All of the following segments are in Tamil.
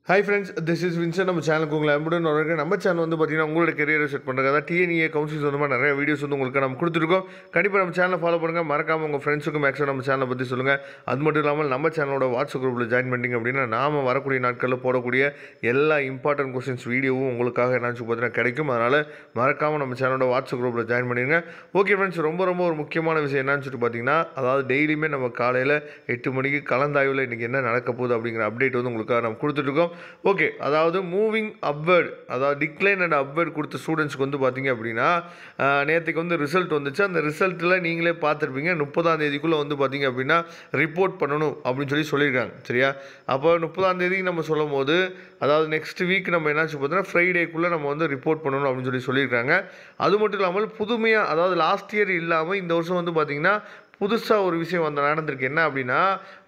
Hi friends, this is Vincent. நம்ம சேனலுக்கு உங்களை அன்புடன் வரவேற்கிறேன். நம்ம சேனல் வந்து பார்த்தீங்கன்னா உங்களோட கெரியரை செட் பண்ணுறது அதாவது டிஎன்இஏ கவுன்சில் சொந்தமாக நிறைய வீடியோஸ் வந்து உங்களுக்கு நம்ம கொடுத்துருக்கோம். கண்டிப்பாக நம்ம சேனலை ஃபாலோ பண்ணுங்கள். மறக்காமல் உங்கள் ஃப்ரெண்ட்ஸுக்கும் மேக்ஸிமம் நம்ம சேனலை பற்றி சொல்லுங்கள். அது மட்டும் இல்லாமல் நம்ம சேனலோட வாட்ஸ்அப் குரூப்பில் ஜாயின் பண்ணிங்க அப்படின்னா நாம் வரக்கூடிய நாட்களில் போடக்கூடிய எல்லா இம்பார்ட்டன்ட் கொஸ்டின்ஸ் வீடியோவும் உங்களுக்காக என்னாச்சு பார்த்தீங்கன்னா கிடைக்கும். அதனால் மறக்காமல் நம்ம சேனலோட வாட்ஸ்அப் குரூப்பில் ஜாயின் பண்ணிடுங்க. ஓகே ஃப்ரெண்ட்ஸ், ரொம்ப ஒரு முக்கியமான விஷயம் என்னன்னு சொல்லிட்டு பார்த்தீங்கன்னா, அதாவது டெய்லியுமே நம்ம காலையில் 8 மணிக்கு கலந்தாய்வில் இன்றைக்கி என்ன நடக்க போகுது அப்படிங்கிற அப்டேட் வந்து உங்களுக்காக நம்ம கொடுத்துட்ருக்கோம். ஓகே, அதாவது மூவிங் அப்வர்ட், அதாவது டிக்ளைன் அண்ட் அப்வர்ட் கொடுத்த ஸ்டூடெண்ட்ஸ்க்கு வந்து பார்த்தீங்க அப்படின்னா நேற்றுக்கு வந்து ரிசல்ட் வந்துச்சு. அந்த ரிசல்ட்டில் நீங்களே பார்த்துருப்பீங்க. 30ஆம் தேதிக்குள்ளே வந்து பார்த்தீங்க அப்படின்னா ரிப்போர்ட் பண்ணணும் அப்படின்னு சொல்லியிருக்காங்க. சரியா? அப்போ 30ஆம் தேதி நம்ம சொல்லும் போது, அதாவது நெக்ஸ்ட் வீக் நம்ம என்னாச்சு பார்த்தோன்னா ஃப்ரைடேக்குள்ளே நம்ம வந்து ரிப்போர்ட் பண்ணணும் அப்படின்னு சொல்லியிருக்காங்க. அது மட்டும் இல்லாமல் புதுமையாக, அதாவது லாஸ்ட் இயர் இல்லாமல் இந்த வருஷம் வந்து பார்த்திங்கன்னா புதுசாக ஒரு விஷயம் வந்து நடந்திருக்கு. என்ன அப்படின்னா,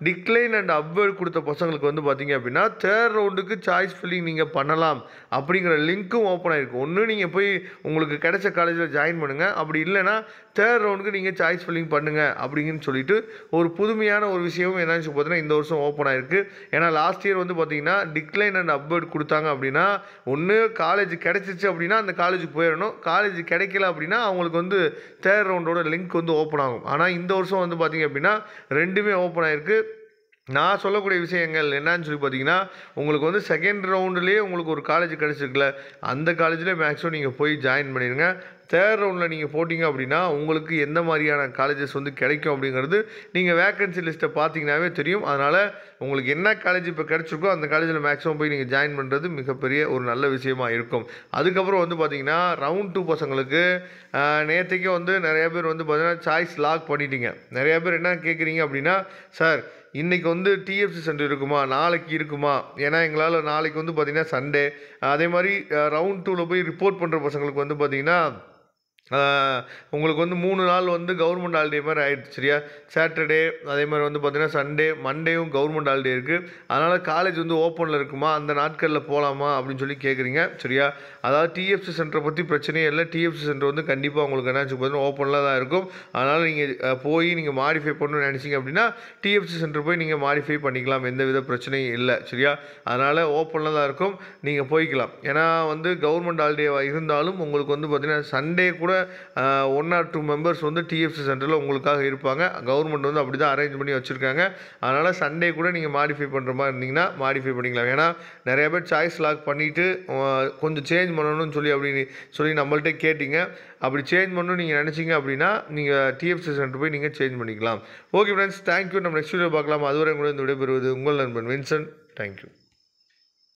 டிக்ளைன் அண்ட் அப்வர்ட் கொடுத்த பசங்களுக்கு வந்து பார்த்தீங்க அப்படின்னா தேர்ட் ரவுண்டுக்கு சாய்ஸ் ஃபில்லிங் நீங்கள் பண்ணலாம் அப்படிங்கிற லிங்க்கும் ஓப்பன் ஆகிருக்கு. ஒன்று நீங்கள் போய் உங்களுக்கு கிடைச்ச காலேஜில் ஜாயின் பண்ணுங்கள், அப்படி இல்லைனா தேர்ட் ரவுண்டுக்கு நீங்கள் சாய்ஸ் ஃபில்லிங் பண்ணுங்கள் அப்படிங்கன்னு சொல்லிட்டு ஒரு புதுமையான ஒரு விஷயமும் என்னன்னு பார்த்தீங்கன்னா இந்த வருஷம் ஓப்பன் ஆகிருக்கு. ஏன்னா லாஸ்ட் இயர் வந்து பார்த்தீங்கன்னா டிக்ளைன் அண்ட் அப்வர்ட் கொடுத்தாங்க அப்படின்னா ஒன்று காலேஜ் கிடைச்சிச்சு அப்படின்னா அந்த காலேஜுக்கு போயிடணும், காலேஜ் கிடைக்கல அப்படின்னா அவங்களுக்கு வந்து தேர்ட் ரவுண்டோட லிங்க் வந்து ஓப்பன் ஆகும். ஆனால் இந்த வருஷம் வந்து பார்த்திங்க அப்படின்னா ரெண்டுமே ஓப்பன் ஆகிருக்கு. நான் சொல்லக்கூடிய விஷயங்கள் என்னன்னு சொல்லி பார்த்தீங்கன்னா, உங்களுக்கு வந்து செகண்ட் ரவுண்டுலேயே உங்களுக்கு ஒரு காலேஜ் கிடச்சிருக்குல்ல, அந்த காலேஜில் மேக்ஸிமம் நீங்கள் போய் ஜாயின் பண்ணிடுங்க. தேர்ட் ரவுண்டில் நீங்கள் போட்டிங்க அப்படின்னா உங்களுக்கு எந்த மாதிரியான காலேஜஸ் வந்து கிடைக்கும் அப்படிங்கிறது நீங்கள் வேக்கன்சி லிஸ்ட்டை பார்த்தீங்கன்னாவே தெரியும். அதனால் உங்களுக்கு என்ன காலேஜ் இப்போ கிடச்சிருக்கோ அந்த காலேஜில் மேக்ஸிமம் போய் நீங்கள் ஜாயின் பண்ணுறது மிகப்பெரிய ஒரு நல்ல விஷயமாக இருக்கும். அதுக்கப்புறம் வந்து பார்த்திங்கன்னா ரவுண்ட் 2 பசங்களுக்கு நேற்றுக்கே வந்து நிறையா பேர் வந்து பார்த்தீங்கன்னா சாய்ஸ் லாக் பண்ணிட்டீங்க. நிறையா பேர் என்ன கேட்குறீங்க அப்படின்னா, சார் இன்றைக்கி வந்து டிஎஃப்சி சென்டர் இருக்குமா, நாளைக்கு இருக்குமா? ஏன்னா எங்களால் நாளைக்கு வந்து பார்த்திங்கன்னா சண்டே, அதே மாதிரி ரவுண்ட் 2வில் போய் ரிப்போர்ட் பண்ணுற பசங்களுக்கு வந்து பார்த்திங்கன்னா உங்களுக்கு வந்து 3 நாள் வந்து கவர்மெண்ட் ஹாலிடே மாதிரி ஆகிடுச்சு. சரியா? சாட்டர்டே, அதே மாதிரி வந்து பார்த்திங்கன்னா சண்டே, மண்டேயும் கவர்மெண்ட் ஹாலிடே இருக்குது. அதனால் காலேஜ் வந்து ஓப்பனில் இருக்குமா, அந்த நாட்களில் போகலாமா அப்படின்னு சொல்லி கேட்குறீங்க. சரியா? அதாவது டிஎஃப்சி சென்டரை பற்றி பிரச்சனையே இல்லை. டிஎஃப்சி சென்டர் வந்து கண்டிப்பாக உங்களுக்கு என்னாச்சு பார்த்தீங்கன்னா ஓப்பனில் தான் இருக்கும். அதனால் நீங்கள் போய் நீங்கள் மாடிஃபை பண்ணணும்னு நினச்சிங்க அப்படின்னா டிஎஃப்சி சென்டர் போய் நீங்கள் மாடிஃபை பண்ணிக்கலாம், எந்த வித பிரச்சனையும் இல்லை. சரியா? அதனால் ஓப்பனில் தான் இருக்கும், நீங்கள் போய்க்கலாம். ஏன்னா வந்து கவர்மெண்ட் ஹாலிடே இருந்தாலும் உங்களுக்கு வந்து பார்த்திங்கன்னா சண்டே கூட 1 or 2 மெம்பர்ஸ் வந்து டிஎஃப்சி சென்டரில் உங்களுக்காக இருப்பாங்க. கவர்மெண்ட் வந்து அப்படி தான் அரேஞ்ச் பண்ணி வச்சுருக்காங்க. அதனால் சண்டே கூட நீங்கள் மாடிஃபை பண்ணுற மாதிரி இருந்தீங்கன்னா மாடிஃபை பண்ணிக்கலாம். ஏன்னா நிறைய பேர் சாய்ஸ் லாக் பண்ணிவிட்டு கொஞ்சம் சேஞ்ச் பண்ணணும்னு சொல்லி நம்மள்கிட்ட கேட்டிங்க. அப்படி சேஞ்ச் பண்ணணும்னு நீங்கள் நினச்சிங்க அப்படின்னா நீங்கள் டிஎஃப்சி சென்டர் போய் நீங்கள் சேஞ்ச் பண்ணிக்கலாம். Okay friends, thank you. நம்ம நெக்ஸ்ட் வீடியோ பார்க்கலாம். அதுவரை கூட இந்த விடைபெறுவது உங்கள் நண்பன் வின்சென்ட். தேங்க்யூ.